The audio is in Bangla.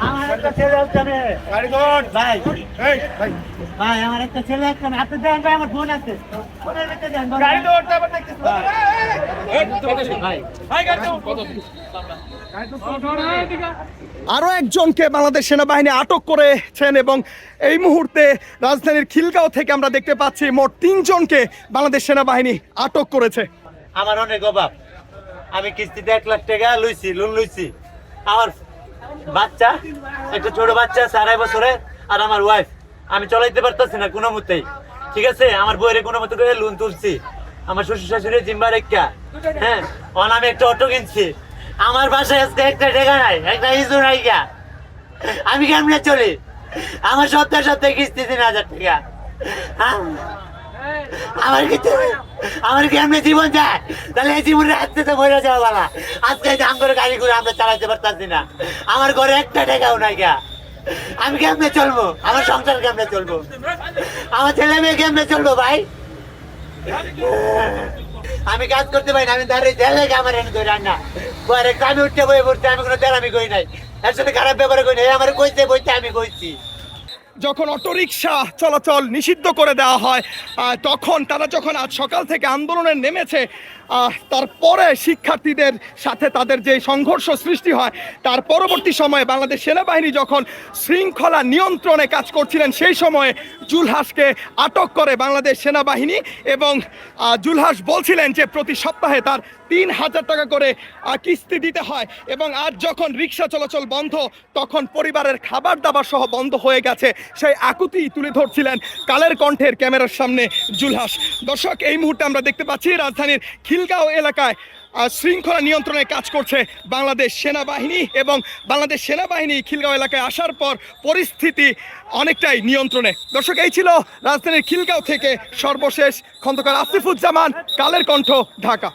আমার একটা ছেলে হচ্ছে ভাই আমার একটা ছেলে হচ্ছে আপনি দেন ভাই আমার ফোন আছে আরো একজনকে বাংলাদেশ সেনাবাহিনী আটক করেছেন এবং এই মুহূর্তে রাজধানীর খিলগাঁও থেকে আমরা দেখতে পাচ্ছি মোট 3 জনকে বাংলাদেশ সেনাবাহিনী আটক করেছে। আমার অনেক অভাব, আমি কিস্তিতে 1 লাখ টাকা লোন লইছি। আমার বাচ্চা, একটা ছোট বাচ্চা 2.5 বছরে, আর আমার ওয়াইফ, আমি চলাইতে পারতেছি না কোনো মতেই। ঠিক আছে, আমার বইয়ের কোনো মতো করে লোন তুলছি, আমার শ্বশুর শাশুড়ি জিম্বার একটা, হ্যাঁ, আমি একটা অটো কিনছি। আমার বাসায় আজকে একটা টাকা নাই, একটা ইজু নাই গা। আমি কেমনে চলি? আমার সপ্তাহে কিস্তি 3,000 টাকা। আমার কেমনে জীবন যায়? তাহলে এই জীবনে আজকে তো মরে যাওয়া বলা। আজকে করে গাড়ি করে আমরা চালাতে পারতাছি না, আমার ঘরে একটা টাকাও নাই গা। আমি কেমনে চলবো? আমার সংসার কেমনে চলবো? আমার ছেলে মেয়ে কেমনে চলবো ভাই? আমি কাজ করতে পারি না, আমি দাঁড়িয়ে আমার এনে করি রান্না। আমি উঠতে বই পড়তে, আমি কোনো দেরামি করি নাই, এর সাথে খারাপ ব্যবহার করি নাই। আমার কইতে বইতে আমি কইছি। যখন অটোরিকশা চলাচল নিষিদ্ধ করে দেওয়া হয়, তখন তারা যখন আজ সকাল থেকে আন্দোলনে নেমেছে, তারপরে শিক্ষার্থীদের সাথে তাদের যে সংঘর্ষ সৃষ্টি হয়, তার পরবর্তী সময়ে বাংলাদেশ সেনাবাহিনী যখন শৃঙ্খলা নিয়ন্ত্রণে কাজ করছিলেন, সেই সময়ে জুলহাসকে আটক করে বাংলাদেশ সেনাবাহিনী। এবং জুলহাস বলছিলেন যে প্রতি সপ্তাহে তার 3,000 টাকা করে কিস্তি দিতে হয়, এবং আজ যখন রিক্সা চলাচল বন্ধ, তখন পরিবারের খাবার দাবার সহ বন্ধ হয়ে গেছে, সেই আকুতি তুলে ধরছিলেন কালের কণ্ঠের ক্যামেরার সামনে জুলহাস। দর্শক, এই মুহূর্তে আমরা দেখতে পাচ্ছি রাজধানীর খিলগাঁও এলাকায় শৃঙ্খলা নিয়ন্ত্রণে কাজ করছে বাংলাদেশ সেনাবাহিনী, এবং বাংলাদেশ সেনাবাহিনী খিলগাঁও এলাকায় আসার পর পরিস্থিতি অনেকটাই নিয়ন্ত্রণে। দর্শক, এই ছিল রাজধানীর খিলগাঁও থেকে সর্বশেষ খন্দকার আসিফুজ্জামান, কালের কণ্ঠ, ঢাকা।